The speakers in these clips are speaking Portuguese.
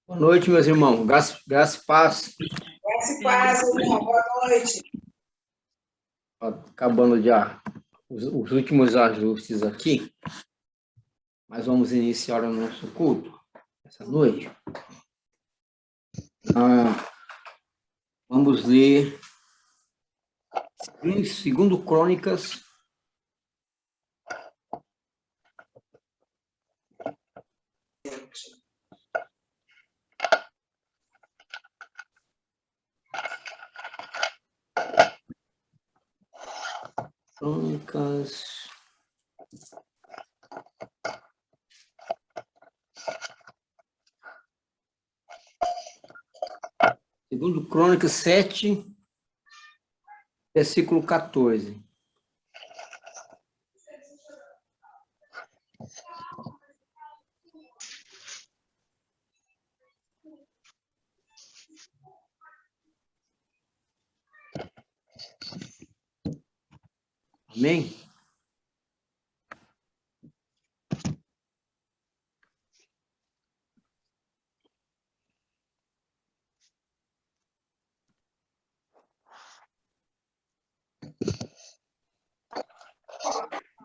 Boa noite, meus irmãos. Graça e paz. Graça e paz, irmão. Boa noite. Acabando já os últimos ajustes aqui, mas vamos iniciar o nosso culto essa noite. Vamos ler segundo Crônicas, segundo Crônicas 7, versículo 14. Amém?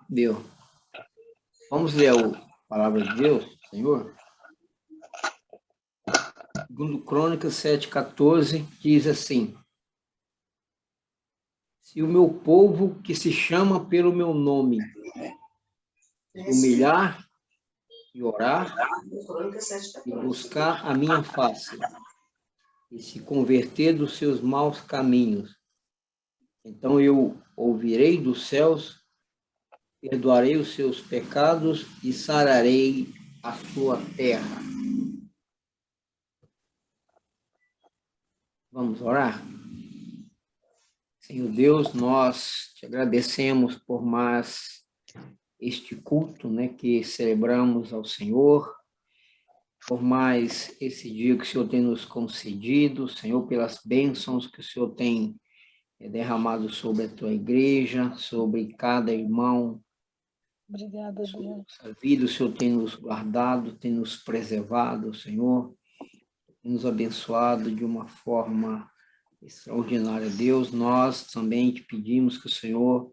Deu. Vamos ler a palavra de Deus, Senhor? Segundo Crônicas 7,14, diz assim: se o meu povo, que se chama pelo meu nome, se humilhar e orar, e buscar a minha face, e se converter dos seus maus caminhos, então eu ouvirei dos céus, perdoarei os seus pecados e sararei a sua terra. Vamos orar? Senhor Deus, nós te agradecemos por mais este culto, né, que celebramos ao Senhor, por mais esse dia que o Senhor tem nos concedido, Senhor, pelas bênçãos que o Senhor tem derramado sobre a tua igreja, sobre cada irmão. Obrigada, Deus. A vida, o Senhor tem nos guardado, tem nos preservado, Senhor, tem nos abençoado de uma forma extraordinária. Deus, nós também te pedimos que o Senhor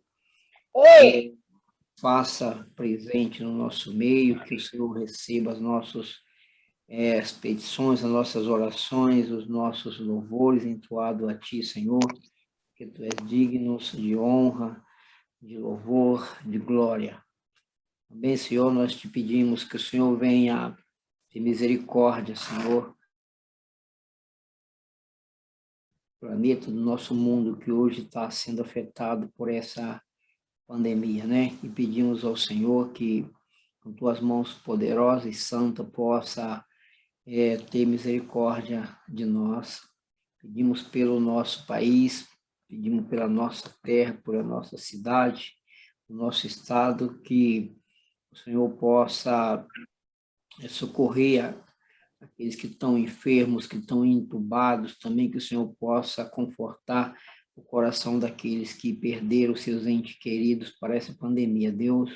faça presente no nosso meio, que o Senhor receba as nossas as petições, as nossas orações, os nossos louvores entoados a Ti, Senhor, que Tu és digno de honra, de louvor, de glória. Também, Senhor, nós te pedimos que o Senhor venha de misericórdia, Senhor, planeta do nosso mundo que hoje está sendo afetado por essa pandemia, né? E pedimos ao Senhor que, com tuas mãos poderosas e santas, possa ter misericórdia de nós. Pedimos pelo nosso país, pedimos pela nossa terra, pela nossa cidade, o nosso estado, que o Senhor possa socorrer aqueles que estão enfermos, que estão entubados, também que o Senhor possa confortar o coração daqueles que perderam seus entes queridos para essa pandemia. Deus,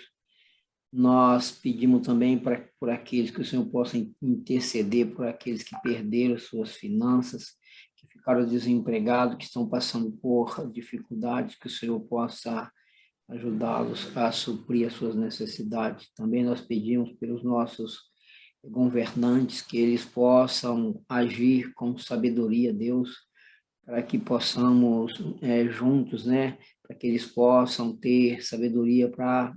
nós pedimos também por aqueles que o Senhor possa interceder por aqueles que perderam suas finanças, que ficaram desempregados, que estão passando por dificuldades, que o Senhor possa ajudá-los a suprir as suas necessidades. Também nós pedimos pelos nossos governantes, que eles possam agir com sabedoria, Deus, para que possamos juntos, né, para que eles possam ter sabedoria para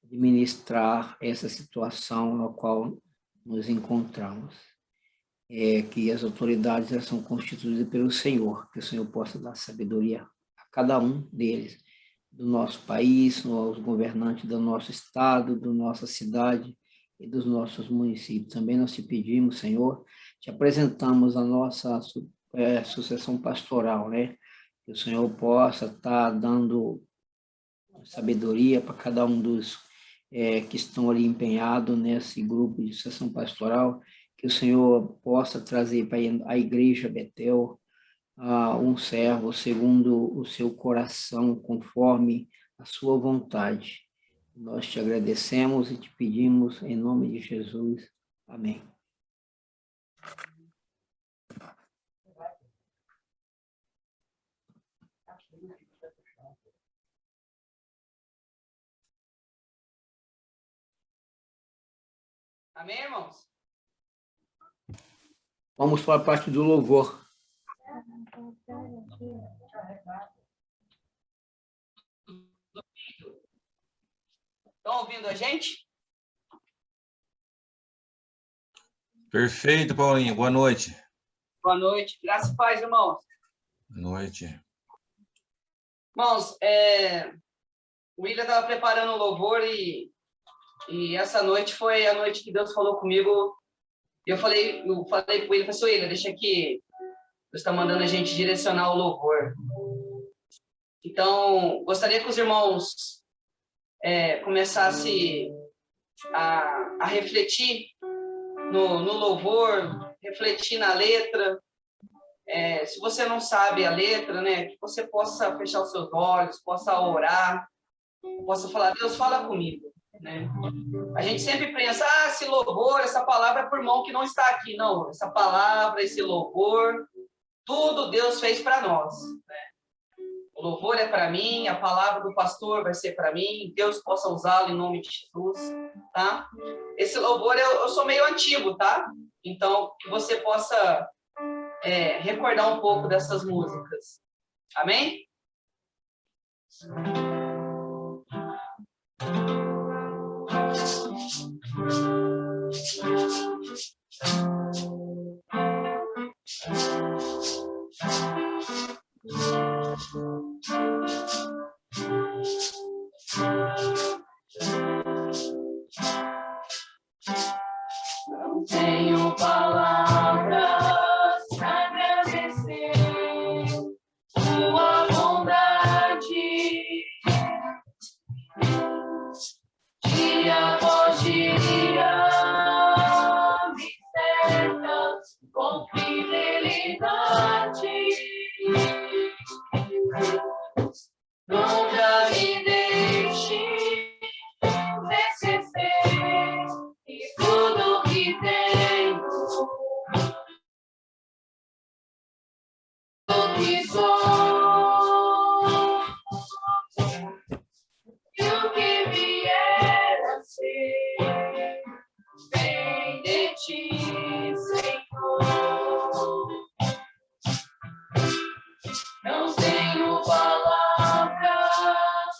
administrar essa situação na qual nos encontramos. Que as autoridades são constituídas pelo Senhor, que o Senhor possa dar sabedoria a cada um deles, do nosso país, aos governantes do nosso estado, da nossa cidade e dos nossos municípios. Também nós te pedimos, Senhor, te apresentamos a nossa sucessão pastoral, né? Que o Senhor possa estar dando sabedoria para cada um dos que estão ali empenhados nesse grupo de sucessão pastoral, que o Senhor possa trazer para a igreja Betel um servo segundo o seu coração, conforme a sua vontade. Nós te agradecemos e te pedimos em nome de Jesus. Amém. Amém, irmãos? Vamos para a parte do louvor. Estão ouvindo a gente? Perfeito, Paulinho. Boa noite. Boa noite. Graças e paz, irmãos. Boa noite. Irmãos, o William estava preparando o louvor e essa noite foi a noite que Deus falou comigo. Eu falei com ele, falei assim, William, deixa que Deus está mandando a gente direcionar o louvor. Então, gostaria que os irmãos começassem a refletir no louvor, refletir na letra. Se você não sabe a letra, né, que você possa fechar os seus olhos, possa orar, possa falar, Deus, fala comigo. Né? A gente sempre pensa, esse louvor, essa palavra é por irmão que não está aqui. Não, essa palavra, esse louvor, tudo Deus fez para nós. Né? O louvor é para mim, a palavra do pastor vai ser para mim, Deus possa usá-lo em nome de Jesus, tá? Esse louvor, eu sou meio antigo, tá? Então, que você possa recordar um pouco dessas músicas. Amém? Não tenho palavras para agradecer tua bondade. Dia após dia me cercas com fidelidade. Nunca me deixe esquecer e tudo que tenho, tudo que sou, e o que vier a ser, vem de ti, Senhor. Não tenho palavras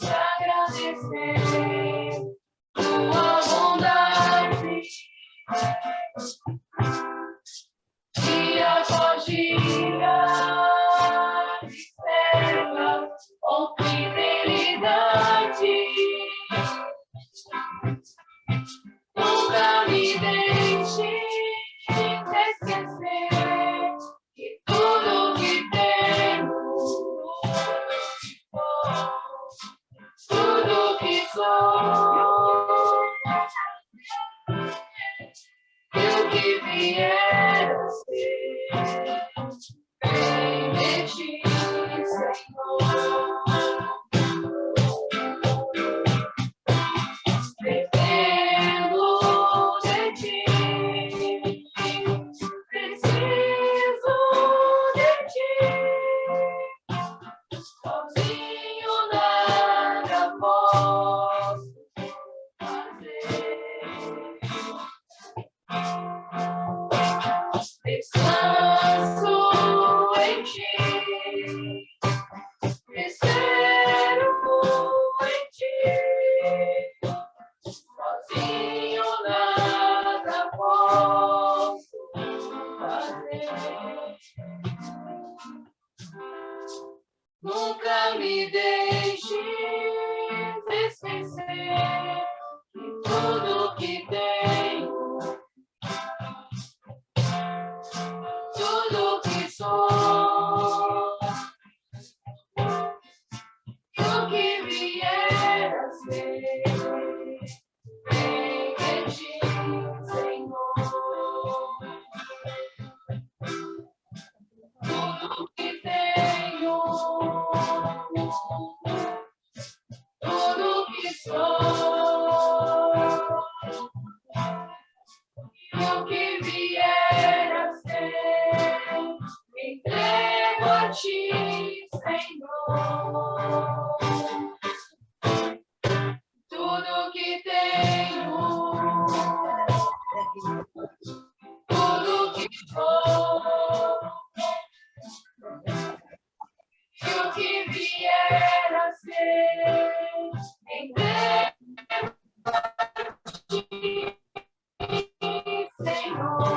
para agradecer tua bondade. Dia após dia me cerca com fidelidade. Nunca me deixe esquecer que tudo que tenho, tudo que sou, e o que vier a ser, vem de ti, Senhor. Dependo de ti, preciso de ti. Sozinho nada posso fazer. Descanso em ti, espero em ti. Sozinho nada posso fazer. Nunca me deixes esquecer que tudo que tenho, tudo que sou, e o que vier a ser, vem de ti, Senhor. Tudo que tenho, tudo que sou, e o que vier a ser, entrego a ti, Senhor. Senhor. Tudo que tenho, tudo que sou, e o que vier a ser, entrego a ti, Senhor.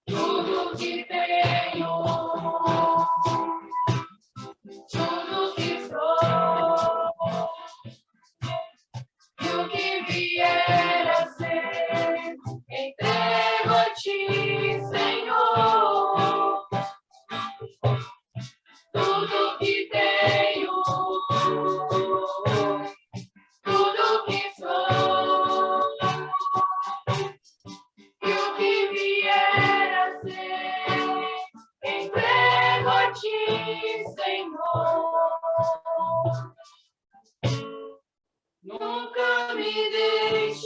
Tudo que tenho, tudo que sou, e o que vier a ser, entrego a ti, Senhor. Tudo que tenho, tudo que sou, e o que vier a ser, entrego a ti, Senhor. Nunca me deixes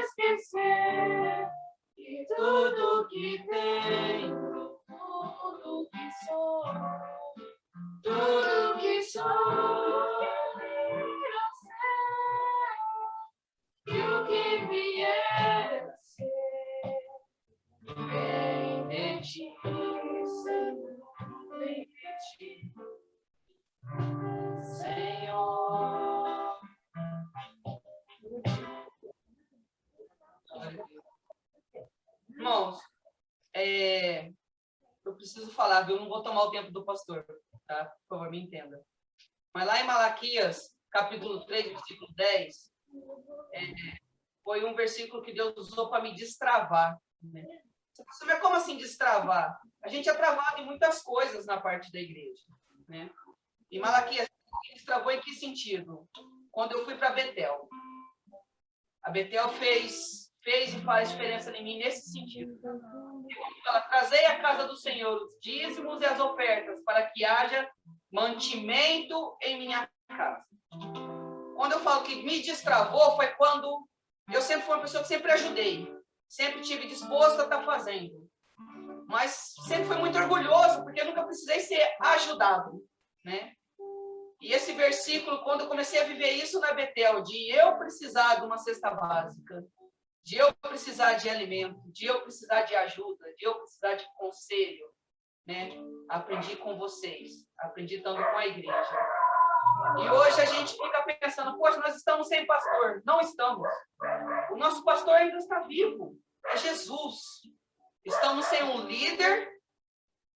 esquecer que tudo que tenho, tudo que sou, tudo que sou, irá ser, e o que vier a ser, vem de ti, Senhor, vem de ti, Senhor. Irmãos, eu preciso falar, viu? Eu não vou tomar o tempo do pastor, tá? Por favor, me entenda. Mas lá em Malaquias, capítulo 3, versículo 10, foi um versículo que Deus usou para me destravar. Né? Você vê como assim destravar? A gente é travado em muitas coisas na parte da igreja. Né? E Malaquias destravou em que sentido? Quando eu fui para Betel. A Betel fez e faz diferença em mim nesse sentido. Ela trazei à casa do Senhor os dízimos e as ofertas para que haja mantimento em minha casa. Quando eu falo que me destravou, foi quando eu sempre fui uma pessoa que sempre ajudei, sempre tive disposto a estar fazendo, mas sempre fui muito orgulhoso, porque eu nunca precisei ser ajudado, né? E esse versículo, quando eu comecei a viver isso na Betel, de eu precisar de uma cesta básica, de eu precisar de alimento, de eu precisar de ajuda, de eu precisar de conselho, né? Aprendi com vocês, aprendi estando com a igreja. E hoje a gente fica pensando, poxa, nós estamos sem pastor. Não estamos. O nosso pastor ainda está vivo, é Jesus. Estamos sem um líder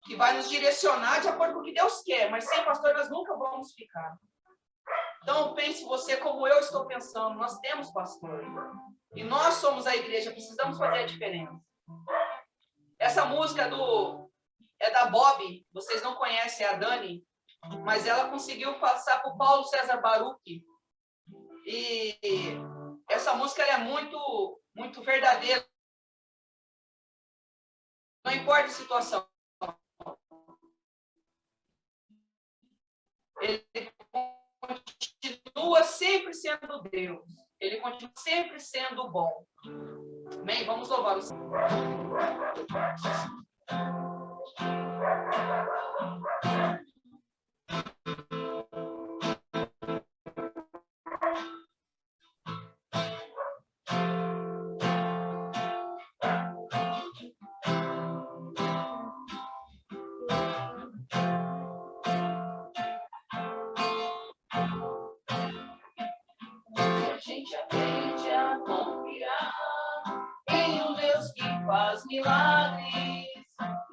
que vai nos direcionar de acordo com o que Deus quer, mas sem pastor nós nunca vamos ficar. Então pense você como eu estou pensando, nós temos pastor. E nós somos a igreja, precisamos fazer a diferença. Essa música é da Bob, vocês não conhecem, é a Dani, mas ela conseguiu passar por Paulo César Baruch. E essa música ela é muito, muito verdadeira. Não importa a situação. Ele continua sempre sendo Deus. Ele continua sempre sendo bom. Amém? Vamos louvar o Senhor. A gente aprende a confiar em um Deus que faz milagres,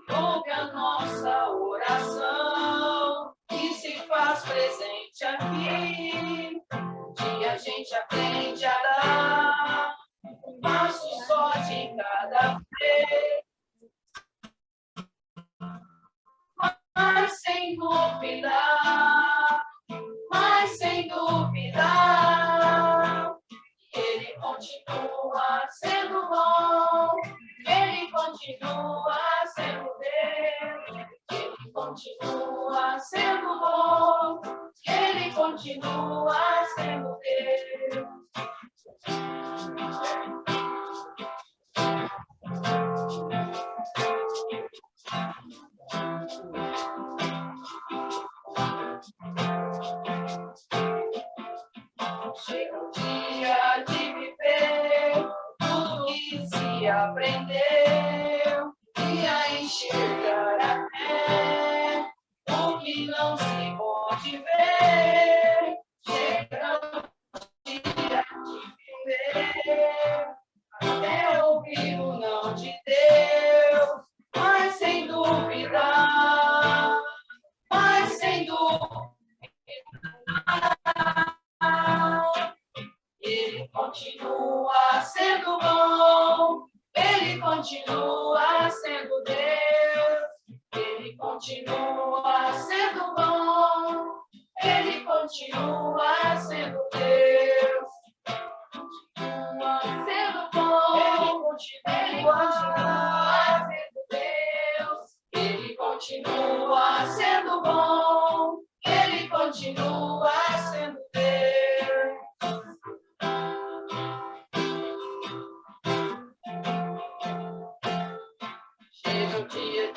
ouve a nossa oração e se faz presente aqui. Um dia a gente aprende a dar um passo só de cada vez, mas sem duvidar, Ele continua sendo bom, Ele continua sendo Deus, Ele continua sendo bom, Ele continua sendo Deus. aprendeu e a enxergar até o que não se pode ver. Chega o dia de viver, até ouvir o não de Deus, mas sem dúvida, ele continua sendo bom, ele continua sendo Deus, ele continua sendo bom, ele continua sendo Deus, continua sendo bom, ele continua sendo Deus, ele continua sendo bom, ele continua sendo Deus. Chega o dia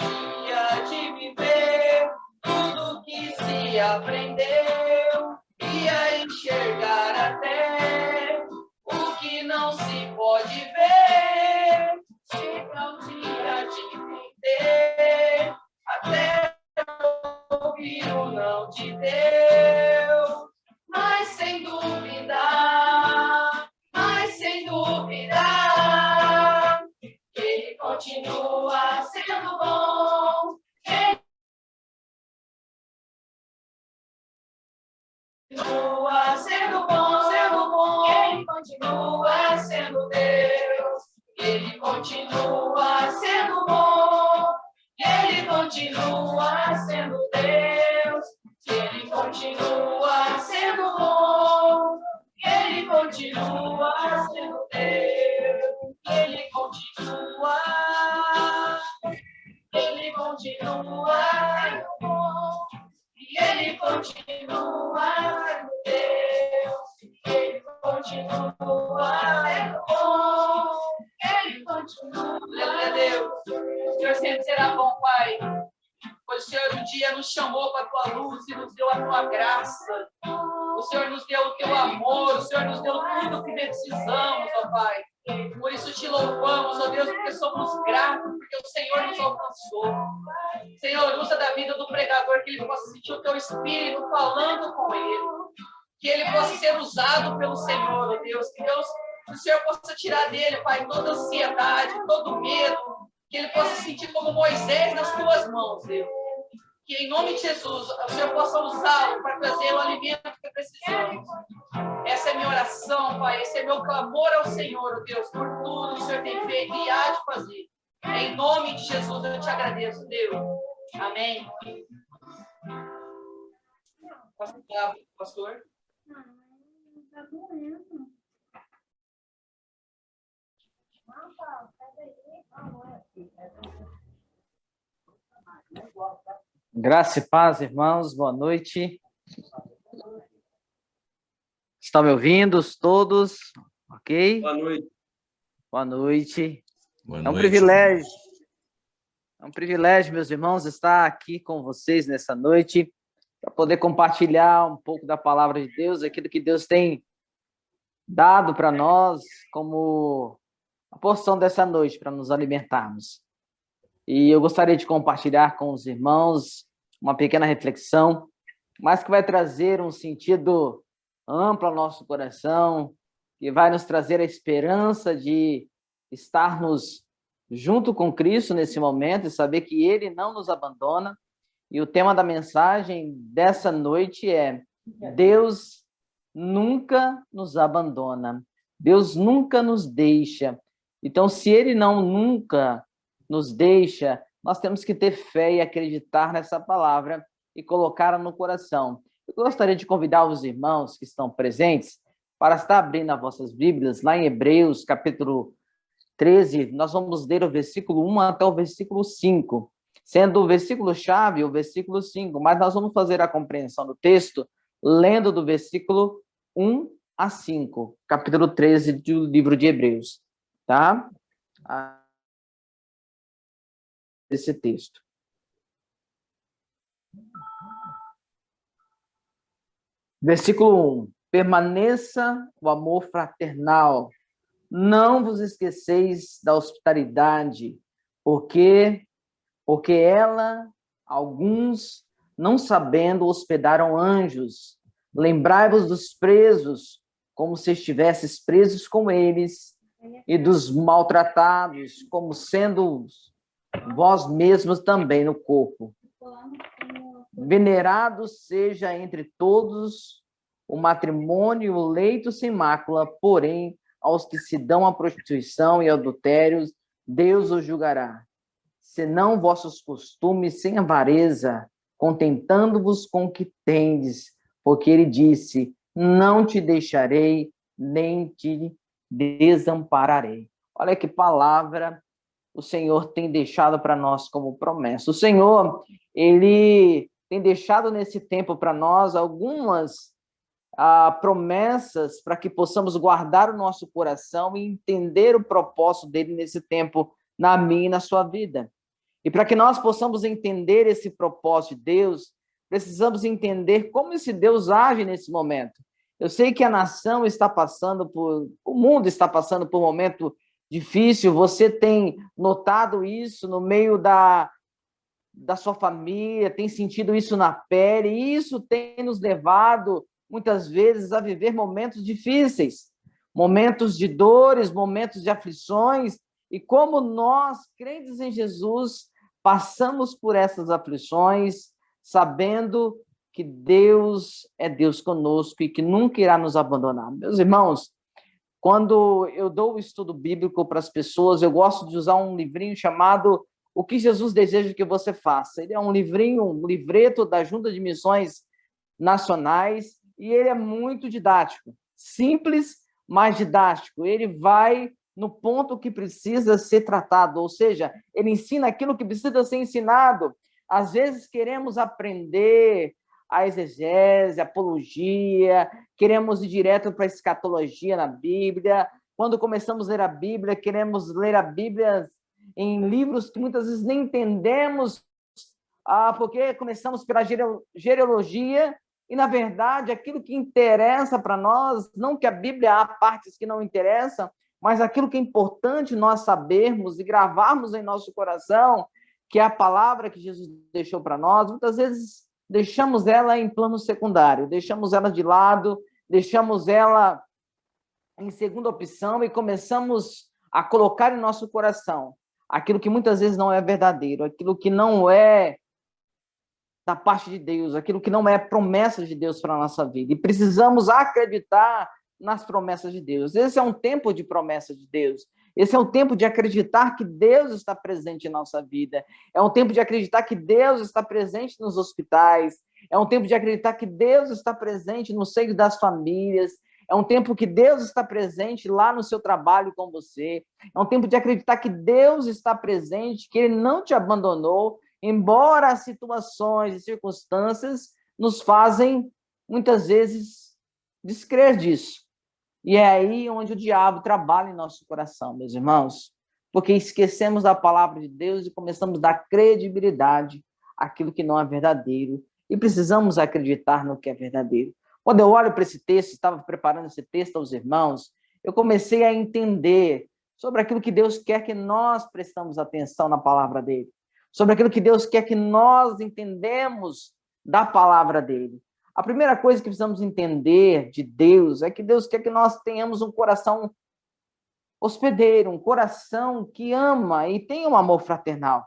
de viver tudo que se aprendeu e a enxergar até o que não se pode ver. Chega o dia de entender até ouvir o não de Deus, mas sem dúvida, ele continua sendo bom, ele continua sendo bom, ele continua sendo Deus, ele continua sendo bom, ele continua sendo Deus, ele continua sendo bom, ele continua sendo Deus, ele continua sendo bom, e ele continua sendo Deus, ele continua sendo bom, ele continua. Aleluia, Deus. O Senhor sempre será bom, Pai. Pois o Senhor um dia nos chamou para a tua luz e nos deu a tua graça. O Senhor nos deu o teu amor, o Senhor nos deu tudo o que precisamos, ó Pai. Por isso te louvamos, ó Deus, porque somos gratos, porque o Senhor nos alcançou. Senhor, usa da vida do pregador, que ele possa sentir o teu Espírito falando com ele. Que ele possa ser usado pelo Senhor, ó Deus. Que Deus, o Senhor possa tirar dele, Pai, toda ansiedade, todo medo. Que ele possa sentir como Moisés nas tuas mãos, Deus. Que em nome de Jesus, o Senhor possa usá-lo para trazer o alimento que precisamos. Essa é a minha oração, Pai. Esse é meu clamor ao Senhor, Deus, por tudo que o Senhor tem feito e há de fazer. Em nome de Jesus, eu te agradeço, Deus. Amém. Pastor? Graça e paz, irmãos, boa noite. Estão me ouvindo todos? Ok? Boa noite. Boa noite. Boa É um noite. privilégio. É um privilégio, meus irmãos, estar aqui com vocês nessa noite para poder compartilhar um pouco da palavra de Deus, aquilo que Deus tem dado para nós como a porção dessa noite para nos alimentarmos. E eu gostaria de compartilhar com os irmãos uma pequena reflexão, mas que vai trazer um sentido amplo ao nosso coração, que vai nos trazer a esperança de estarmos junto com Cristo nesse momento e saber que Ele não nos abandona. E o tema da mensagem dessa noite é: Deus nunca nos abandona, Deus nunca nos deixa. Então, se Ele nunca nos deixa, nós temos que ter fé e acreditar nessa palavra e colocá-la no coração. Eu gostaria de convidar os irmãos que estão presentes para estar abrindo as vossas Bíblias, lá em Hebreus, capítulo 13, nós vamos ler o versículo 1 até o versículo 5, sendo o versículo-chave o versículo 5, mas nós vamos fazer a compreensão do texto lendo do versículo 1 a 5, capítulo 13 do livro de Hebreus, tá? Esse texto. Versículo 1. Permaneça o amor fraternal. não vos esqueceis da hospitalidade, porque ela, alguns, não sabendo, hospedaram anjos. Lembrai-vos dos presos, como se estivesses presos com eles, e dos maltratados, como sendo vós mesmos também no corpo. Venerado seja entre todos o matrimônio e o leito sem mácula, porém, aos que se dão à prostituição e adultérios, Deus os julgará. Senão vossos costumes sem avareza, contentando-vos com o que tendes, porque ele disse, não te deixarei, nem te desampararei. Olha que palavra o Senhor tem deixado para nós como promessa. O Senhor, ele tem deixado nesse tempo para nós algumas promessas para que possamos guardar o nosso coração e entender o propósito dele nesse tempo, na minha e na sua vida. E para que nós possamos entender esse propósito de Deus, precisamos entender como esse Deus age nesse momento. Eu sei que a nação está passando o mundo está passando por um momento difícil, você tem notado isso no meio da sua família, tem sentido isso na pele, e isso tem nos levado, muitas vezes, a viver momentos difíceis, momentos de dores, momentos de aflições, e como nós, crentes em Jesus, passamos por essas aflições, sabendo que Deus é Deus conosco e que nunca irá nos abandonar. Meus irmãos, quando eu dou o estudo bíblico para as pessoas, eu gosto de usar um livrinho chamado O que Jesus Deseja que Você Faça. Ele é um livrinho, um livreto da Junta de Missões Nacionais, e ele é muito didático, simples, mas didático. Ele vai no ponto que precisa ser tratado, ou seja, ele ensina aquilo que precisa ser ensinado. Às vezes queremos aprender a exegese, a apologia, queremos ir direto para a escatologia na Bíblia. Quando começamos a ler a Bíblia, queremos ler a Bíblia em livros que muitas vezes nem entendemos, porque começamos pela genealogia, e, na verdade, aquilo que interessa para nós, não que a Bíblia há partes que não interessam, mas aquilo que é importante nós sabermos e gravarmos em nosso coração, que é a palavra que Jesus deixou para nós, muitas vezes deixamos ela em plano secundário, deixamos ela de lado, deixamos ela em segunda opção e começamos a colocar em nosso coração aquilo que muitas vezes não é verdadeiro, aquilo que não é da parte de Deus, aquilo que não é promessa de Deus para a nossa vida. E precisamos acreditar nas promessas de Deus. Esse é um tempo de promessa de Deus. Esse é um tempo de acreditar que Deus está presente em nossa vida. É um tempo de acreditar que Deus está presente nos hospitais. É um tempo de acreditar que Deus está presente no seio das famílias. É um tempo que Deus está presente lá no seu trabalho com você. É um tempo de acreditar que Deus está presente, que Ele não te abandonou, embora as situações e circunstâncias nos fazem, muitas vezes, descrer disso. E é aí onde o diabo trabalha em nosso coração, meus irmãos, porque esquecemos da palavra de Deus e começamos a dar credibilidade àquilo que não é verdadeiro, e precisamos acreditar no que é verdadeiro. Quando eu olho para esse texto, estava preparando esse texto aos irmãos, eu comecei a entender sobre aquilo que Deus quer que nós prestamos atenção na palavra dele, sobre aquilo que Deus quer que nós entendemos da palavra dele. A primeira coisa que precisamos entender de Deus é que Deus quer que nós tenhamos um coração hospedeiro, um coração que ama e tem um amor fraternal.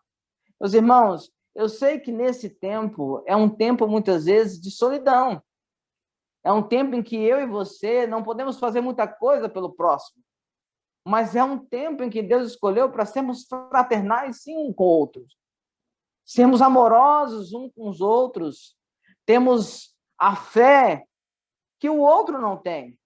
Meus irmãos, eu sei que nesse tempo é um tempo, muitas vezes, de solidão. É um tempo em que eu e você não podemos fazer muita coisa pelo próximo, mas é um tempo em que Deus escolheu para sermos fraternais, sim, um com outros. Sermos amorosos uns com os outros. Temos a fé que o outro não tem.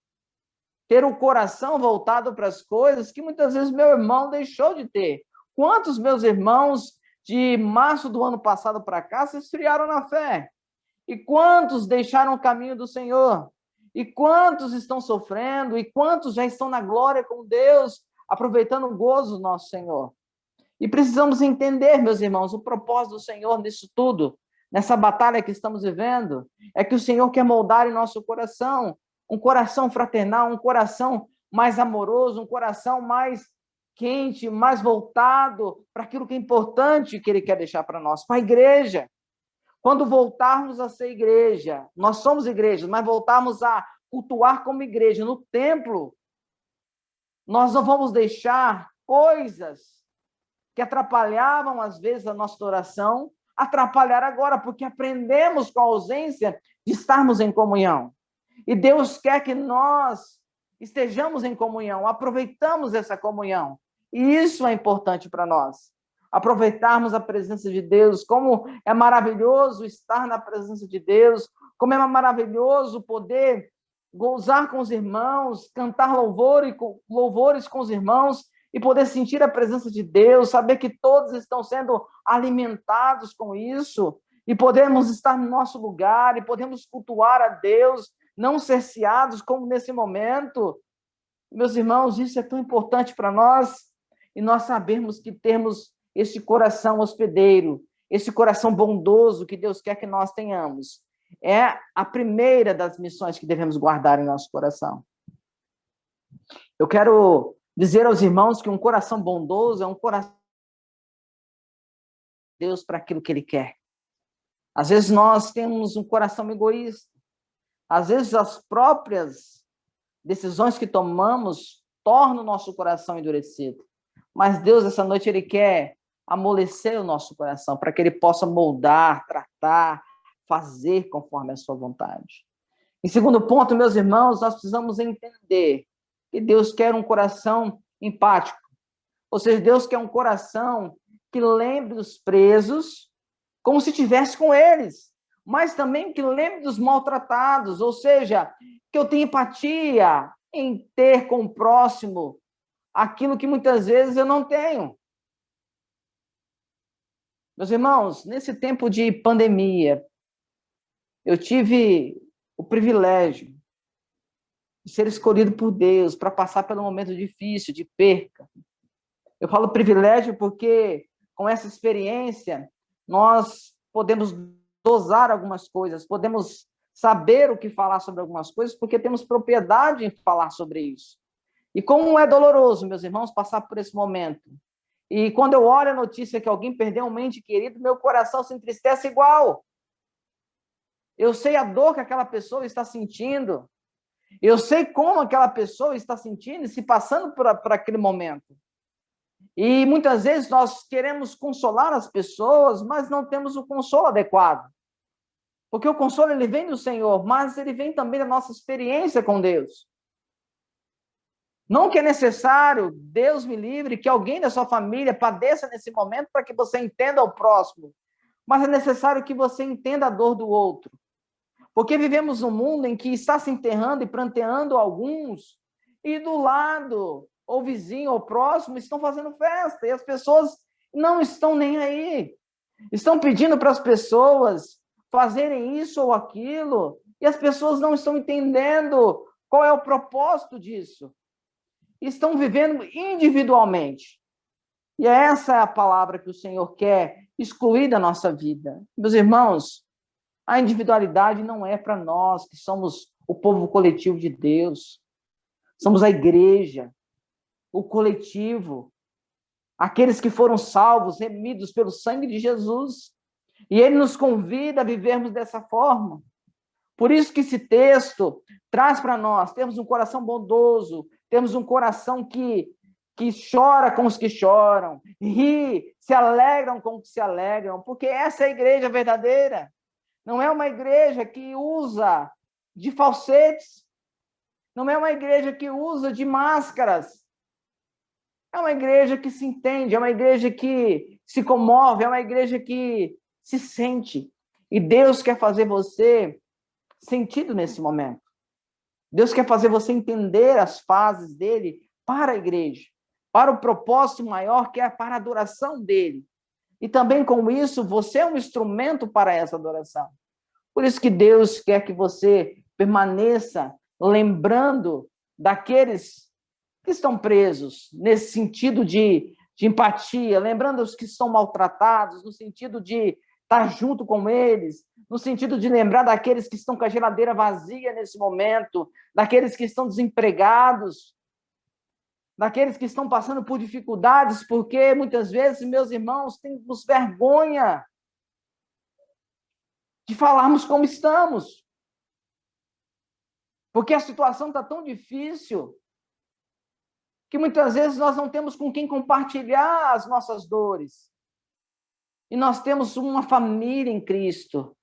Ter o coração voltado para as coisas que muitas vezes meu irmão deixou de ter. Quantos meus irmãos de março do ano passado para cá se esfriaram na fé? E quantos deixaram o caminho do Senhor? E quantos estão sofrendo? E quantos já estão na glória com Deus, aproveitando o gozo do nosso Senhor? E precisamos entender, meus irmãos, o propósito do Senhor nisso tudo, nessa batalha que estamos vivendo, é que o Senhor quer moldar em nosso coração, um coração fraternal, um coração mais amoroso, um coração mais quente, mais voltado para aquilo que é importante que ele quer deixar para nós, para a igreja. Quando voltarmos a ser igreja, nós somos igreja, mas voltarmos a cultuar como igreja no templo, nós não vamos deixar coisas que atrapalhavam, às vezes, a nossa oração, atrapalhar agora, porque aprendemos com a ausência de estarmos em comunhão. E Deus quer que nós estejamos em comunhão, aproveitamos essa comunhão. E isso é importante para nós. Aproveitarmos a presença de Deus, como é maravilhoso estar na presença de Deus, como é maravilhoso poder gozar com os irmãos, cantar louvores com os irmãos e poder sentir a presença de Deus, saber que todos estão sendo alimentados com isso e podemos estar no nosso lugar e podemos cultuar a Deus, não cerceados como nesse momento. Meus irmãos, isso é tão importante para nós e nós sabemos que temos esse coração hospedeiro, esse coração bondoso que Deus quer que nós tenhamos. É a primeira das missões que devemos guardar em nosso coração. Eu quero dizer aos irmãos que um coração bondoso é um coração de Deus para aquilo que Ele quer. Às vezes nós temos um coração egoísta. Às vezes as próprias decisões que tomamos tornam o nosso coração endurecido. Mas Deus, essa noite, Ele quer amolecer o nosso coração para que Ele possa moldar, tratar, fazer conforme a sua vontade. Em segundo ponto, meus irmãos, nós precisamos entender que Deus quer um coração empático. Ou seja, Deus quer um coração que lembre dos presos como se estivesse com eles, mas também que lembre dos maltratados, ou seja, que eu tenha empatia em ter com o próximo aquilo que muitas vezes eu não tenho. Meus irmãos, nesse tempo de pandemia, eu tive o privilégio de ser escolhido por Deus para passar pelo momento difícil, de perca. Eu falo privilégio porque, com essa experiência, nós podemos dosar algumas coisas, podemos saber o que falar sobre algumas coisas, porque temos propriedade em falar sobre isso. E como é doloroso, meus irmãos, passar por esse momento. E quando eu olho a notícia que alguém perdeu um ente querido, meu coração se entristece igual. Eu sei a dor que aquela pessoa está sentindo. Eu sei como aquela pessoa está sentindo e se passando por aquele momento. E muitas vezes nós queremos consolar as pessoas, mas não temos o consolo adequado. Porque o consolo ele vem do Senhor, mas ele vem também da nossa experiência com Deus. Não que é necessário, Deus me livre, que alguém da sua família padeça nesse momento para que você entenda o próximo. Mas é necessário que você entenda a dor do outro. Porque vivemos num mundo em que está se enterrando e pranteando alguns, e do lado, ou vizinho, ou próximo, estão fazendo festa, e as pessoas não estão nem aí. Estão pedindo para as pessoas fazerem isso ou aquilo, e as pessoas não estão entendendo qual é o propósito disso. Estão vivendo individualmente. E essa é a palavra que o Senhor quer excluir da nossa vida. Meus irmãos, a individualidade não é para nós, que somos o povo coletivo de Deus. Somos a igreja, o coletivo, aqueles que foram salvos, remidos pelo sangue de Jesus. E Ele nos convida a vivermos dessa forma. Por isso que esse texto traz para nós, temos um coração bondoso, temos um coração que chora com os que choram, ri, se alegram com os que se alegram, porque essa é a igreja verdadeira. Não é uma igreja que usa de falsetes, não é uma igreja que usa de máscaras. É uma igreja que se entende, é uma igreja que se comove, é uma igreja que se sente. E Deus quer fazer você sentido nesse momento. Deus quer fazer você entender as fases dele para a igreja, para o propósito maior que é para a adoração dele. E também com isso, você é um instrumento para essa adoração. Por isso que Deus quer que você permaneça lembrando daqueles que estão presos, nesse sentido de empatia, lembrando os que são maltratados, no sentido de estar junto com eles, no sentido de lembrar daqueles que estão com a geladeira vazia nesse momento, daqueles que estão desempregados, daqueles que estão passando por dificuldades, porque muitas vezes, meus irmãos, temos vergonha de falarmos como estamos, porque a situação está tão difícil que muitas vezes nós não temos com quem compartilhar as nossas dores. E nós temos uma família em Cristo,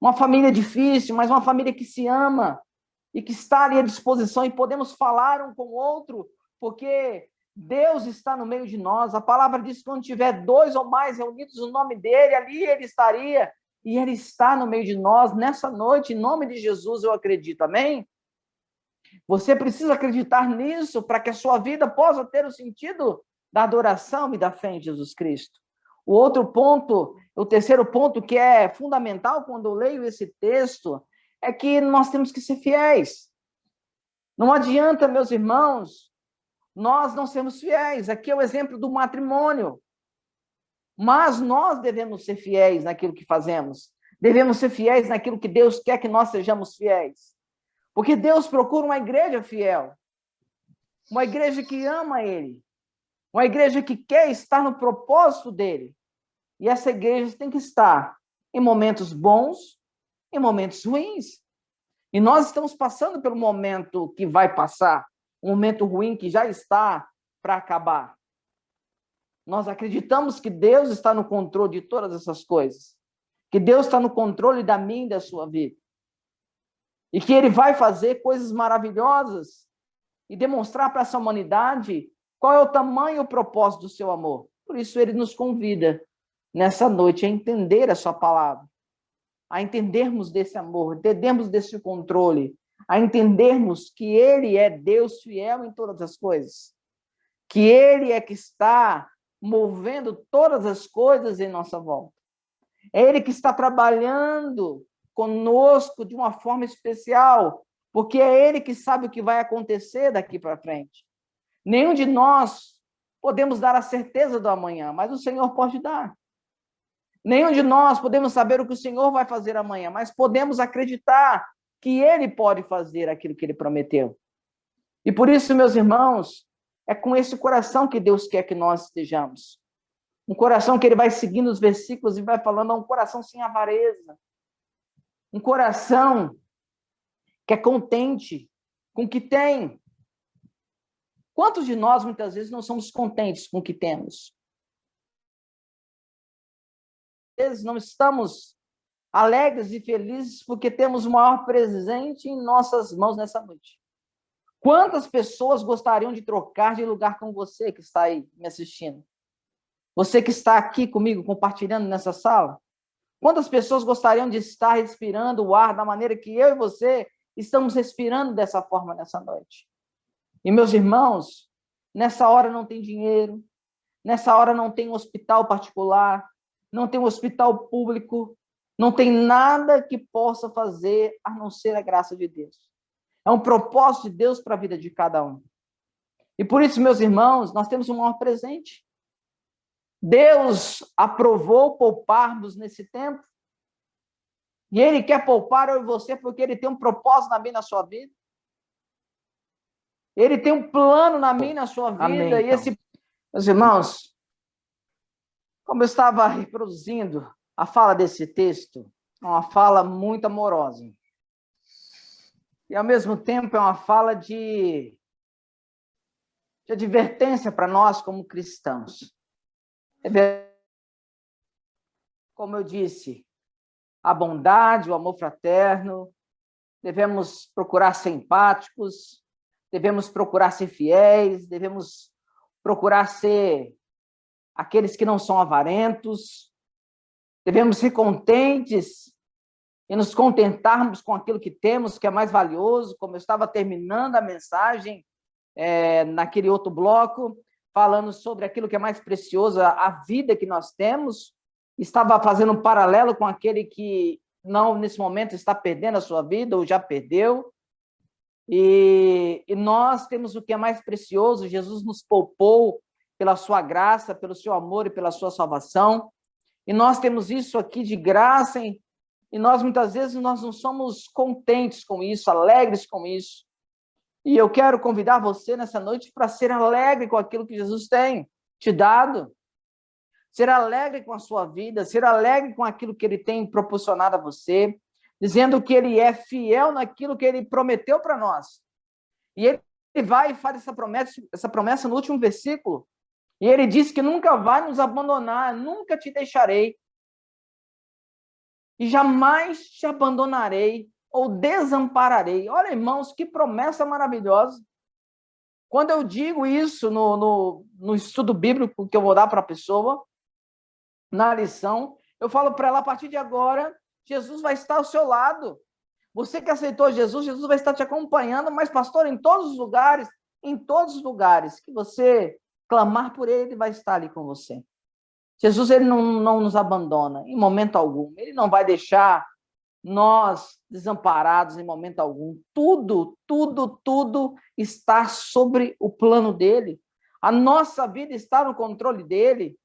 uma família difícil, mas uma família que se ama e que está ali à disposição e podemos falar um com o outro, porque Deus está no meio de nós. A palavra diz que quando tiver 2 ou mais reunidos no nome dele, ali ele estaria, e ele está no meio de nós nessa noite, em nome de Jesus, eu acredito, amém? Você precisa acreditar nisso para que a sua vida possa ter o sentido da adoração e da fé em Jesus Cristo. O outro ponto, o terceiro ponto que é fundamental quando eu leio esse texto, é que nós temos que ser fiéis. Não adianta, meus irmãos, nós não sermos fiéis. Aqui é o exemplo do matrimônio. Mas nós devemos ser fiéis naquilo que fazemos. Devemos ser fiéis naquilo que Deus quer que nós sejamos fiéis. Porque Deus procura uma igreja fiel. Uma igreja que ama Ele. Uma igreja que quer estar no propósito dEle. E essa igreja tem que estar em momentos bons, em momentos ruins. E nós estamos passando pelo momento que vai passar. Um momento ruim que já está para acabar. Nós acreditamos que Deus está no controle de todas essas coisas. Que Deus está no controle da minha e da sua vida. E que Ele vai fazer coisas maravilhosas e demonstrar para essa humanidade qual é o tamanho e o propósito do seu amor. Por isso Ele nos convida nessa noite a entender a sua palavra, a entendermos desse amor, entendermos desse controle, a entendermos que Ele é Deus fiel em todas as coisas, que Ele é que está movendo todas as coisas em nossa volta. É Ele que está trabalhando conosco de uma forma especial, porque é Ele que sabe o que vai acontecer daqui para frente. Nenhum de nós podemos dar a certeza do amanhã, mas o Senhor pode dar. Nenhum de nós podemos saber o que o Senhor vai fazer amanhã, mas podemos acreditar que Ele pode fazer aquilo que Ele prometeu. E por isso, meus irmãos, é com esse coração que Deus quer que nós estejamos. Um coração que Ele vai seguindo os versículos e vai falando, um coração sem avareza. Um coração que é contente com o que tem. Quantos de nós, muitas vezes, não somos contentes com o que temos? Às vezes não estamos alegres e felizes porque temos o maior presente em nossas mãos nessa noite. Quantas pessoas gostariam de trocar de lugar com você que está aí me assistindo? Você que está aqui comigo, compartilhando nessa sala? Quantas pessoas gostariam de estar respirando o ar da maneira que eu e você estamos respirando dessa forma nessa noite? E, meus irmãos, nessa hora não tem dinheiro, nessa hora não tem um hospital particular, não tem um hospital público, não tem nada que possa fazer a não ser a graça de Deus. É um propósito de Deus para a vida de cada um. E por isso, meus irmãos, nós temos um maior presente. Deus aprovou pouparmos nesse tempo. E Ele quer poupar eu e você porque Ele tem um propósito na minha e na sua vida. Ele tem um plano na minha e na sua vida. Amém, e esse, meus irmãos, como eu estava reproduzindo a fala desse texto, é uma fala muito amorosa. E, ao mesmo tempo, é uma fala de advertência para nós como cristãos. Como eu disse, a bondade, o amor fraterno, devemos procurar ser empáticos, devemos procurar ser fiéis, devemos procurar ser aqueles que não são avarentos, devemos ser contentes e nos contentarmos com aquilo que temos, que é mais valioso, como eu estava terminando a mensagem naquele outro bloco, falando sobre aquilo que é mais precioso, a vida que nós temos, estava fazendo um paralelo com aquele que não, nesse momento, está perdendo a sua vida ou já perdeu, e nós temos o que é mais precioso. Jesus nos poupou pela sua graça, pelo seu amor e pela sua salvação, e nós temos isso aqui de graça, e nós muitas vezes nós não somos contentes com isso, alegres com isso, E eu quero convidar você nessa noite para ser alegre com aquilo que Jesus tem te dado. Ser alegre com a sua vida, ser alegre com aquilo que ele tem proporcionado a você, dizendo que ele é fiel naquilo que ele prometeu para nós. E ele vai e faz essa promessa no último versículo. E ele diz que nunca vai nos abandonar, nunca te deixarei. E jamais te abandonarei ou desampararei. Olha, irmãos, que promessa maravilhosa. Quando eu digo isso no estudo bíblico que eu vou dar para a pessoa, na lição, eu falo para ela, a partir de agora, Jesus vai estar ao seu lado. Você que aceitou Jesus, Jesus vai estar te acompanhando, mas, pastor, em todos os lugares que você clamar por ele, ele vai estar ali com você. Jesus, ele não nos abandona em momento algum. Ele não vai deixar nós desamparados em momento algum. Tudo está sobre o plano dele. A nossa vida está no controle dele.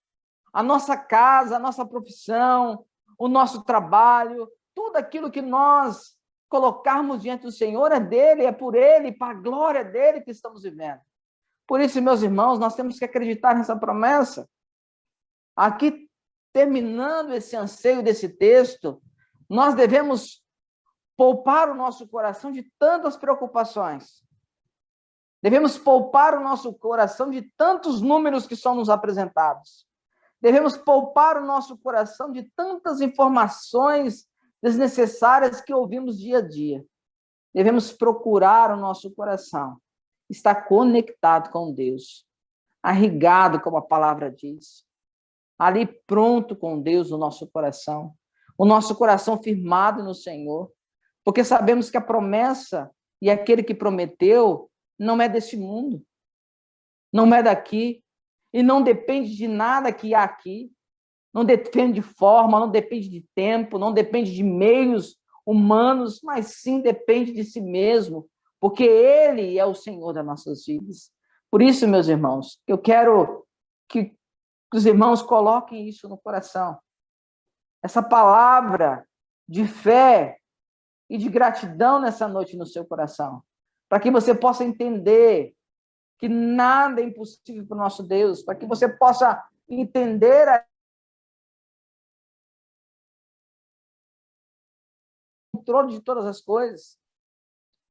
A nossa casa, a nossa profissão, o nosso trabalho, tudo aquilo que nós colocarmos diante do Senhor é dele, é por ele, para a glória dele que estamos vivendo. Por isso, meus irmãos, nós temos que acreditar nessa promessa. Aqui, terminando esse anseio desse texto, nós devemos poupar o nosso coração de tantas preocupações. Devemos poupar o nosso coração de tantos números que são nos apresentados. Devemos poupar o nosso coração de tantas informações desnecessárias que ouvimos dia a dia. Devemos procurar o nosso coração estar conectado com Deus, arraigado, como a palavra diz, ali pronto com Deus no nosso coração, o nosso coração firmado no Senhor, porque sabemos que a promessa e aquele que prometeu não é deste mundo, não é daqui, e não depende de nada que há aqui, não depende de forma, não depende de tempo, não depende de meios humanos, mas sim depende de si mesmo, porque ele é o Senhor das nossas vidas. Por isso, meus irmãos, eu quero que os irmãos coloquem isso no coração. Essa palavra de fé e de gratidão nessa noite no seu coração, para que você possa entender que nada é impossível para o nosso Deus, para que você possa entender o controle de todas as coisas.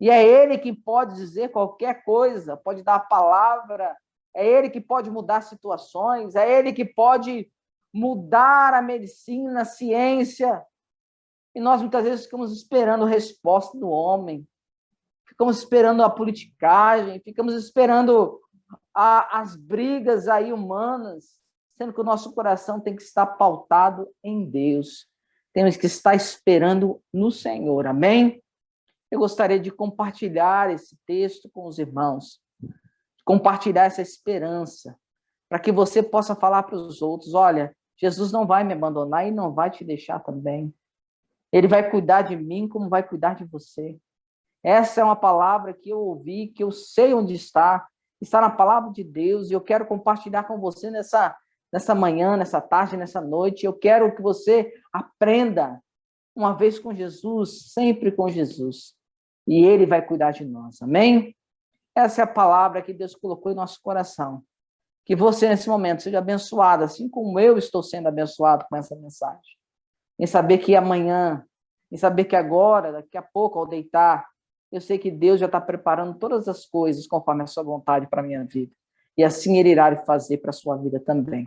E é ele que pode dizer qualquer coisa, pode dar a palavra, é ele que pode mudar situações, é ele que pode mudar a medicina, a ciência. E nós muitas vezes ficamos esperando a resposta do homem, ficamos esperando a politicagem, ficamos esperando as brigas aí humanas, sendo que o nosso coração tem que estar pautado em Deus. Temos que estar esperando no Senhor. Amém? Eu gostaria de compartilhar esse texto com os irmãos, compartilhar essa esperança, para que você possa falar para os outros, olha, Jesus não vai me abandonar e não vai te deixar também. Ele vai cuidar de mim como vai cuidar de você. Essa é uma palavra que eu ouvi, que eu sei onde está na palavra de Deus, e eu quero compartilhar com você nessa manhã, nessa tarde, nessa noite. Eu quero que você aprenda, uma vez com Jesus, sempre com Jesus, e ele vai cuidar de nós, amém? Essa é a palavra que Deus colocou em nosso coração. Que você, nesse momento, seja abençoado, assim como eu estou sendo abençoado com essa mensagem. Em saber que amanhã, em saber que agora, daqui a pouco, ao deitar, eu sei que Deus já está preparando todas as coisas conforme a sua vontade para a minha vida. E assim ele irá fazer para a sua vida também.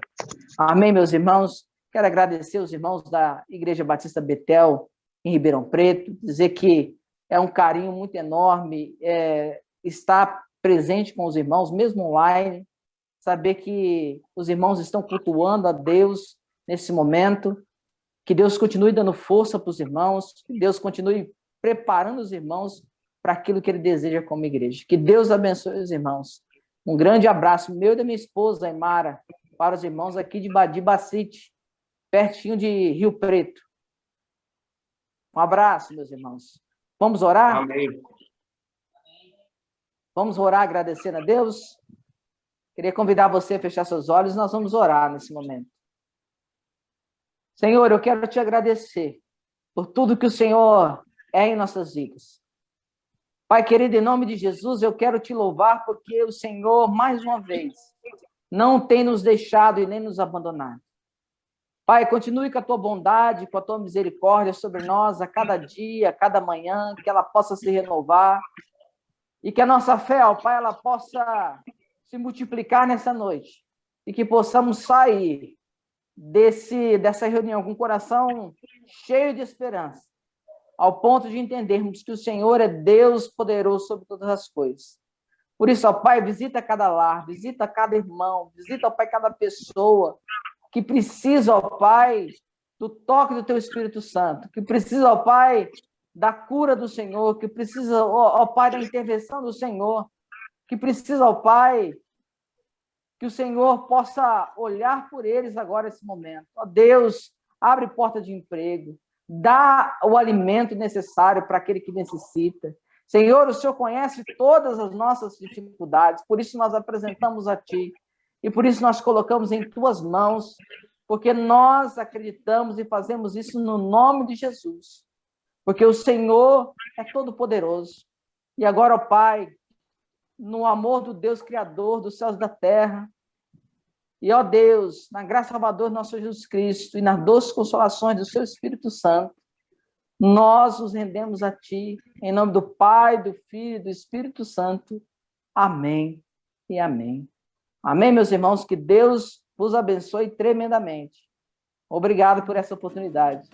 Amém, meus irmãos? Quero agradecer os irmãos da Igreja Batista Betel, em Ribeirão Preto, dizer que é um carinho muito enorme estar presente com os irmãos, mesmo online, saber que os irmãos estão cultuando a Deus nesse momento, que Deus continue dando força para os irmãos, que Deus continue preparando os irmãos para aquilo que ele deseja como igreja. Que Deus abençoe os irmãos. Um grande abraço meu e da minha esposa, Aymara, para os irmãos aqui de Bacite, pertinho de Rio Preto. Um abraço, meus irmãos. Vamos orar? Amém. Vamos orar agradecendo a Deus? Queria convidar você a fechar seus olhos, nós vamos orar nesse momento. Senhor, eu quero te agradecer por tudo que o Senhor é em nossas vidas. Pai querido, em nome de Jesus, eu quero te louvar porque o Senhor, mais uma vez, não tem nos deixado e nem nos abandonado. Pai, continue com a tua bondade, com a tua misericórdia sobre nós a cada dia, a cada manhã, que ela possa se renovar e que a nossa fé, ó Pai, ela possa se multiplicar nessa noite e que possamos sair dessa reunião com o coração cheio de esperança, ao ponto de entendermos que o Senhor é Deus poderoso sobre todas as coisas. Por isso, ó Pai, visita cada lar, visita cada irmão, visita, ó Pai, cada pessoa que precisa, ó Pai, do toque do Teu Espírito Santo, que precisa, ó Pai, da cura do Senhor, que precisa, ó Pai, da intervenção do Senhor, que precisa, ó Pai, que o Senhor possa olhar por eles agora nesse momento. Ó Deus, abre porta de emprego, dá o alimento necessário para aquele que necessita. Senhor, o Senhor conhece todas as nossas dificuldades, por isso nós apresentamos a Ti. E por isso nós colocamos em Tuas mãos, porque nós acreditamos e fazemos isso no nome de Jesus. Porque o Senhor é todo-poderoso. E agora, ó Pai, no amor do Deus Criador dos céus e da terra, e ó Deus, na graça salvador do nosso Jesus Cristo e nas doces consolações do Seu Espírito Santo, nós nos rendemos a Ti, em nome do Pai, do Filho e do Espírito Santo. Amém e amém. Amém, meus irmãos, que Deus vos abençoe tremendamente. Obrigado por essa oportunidade.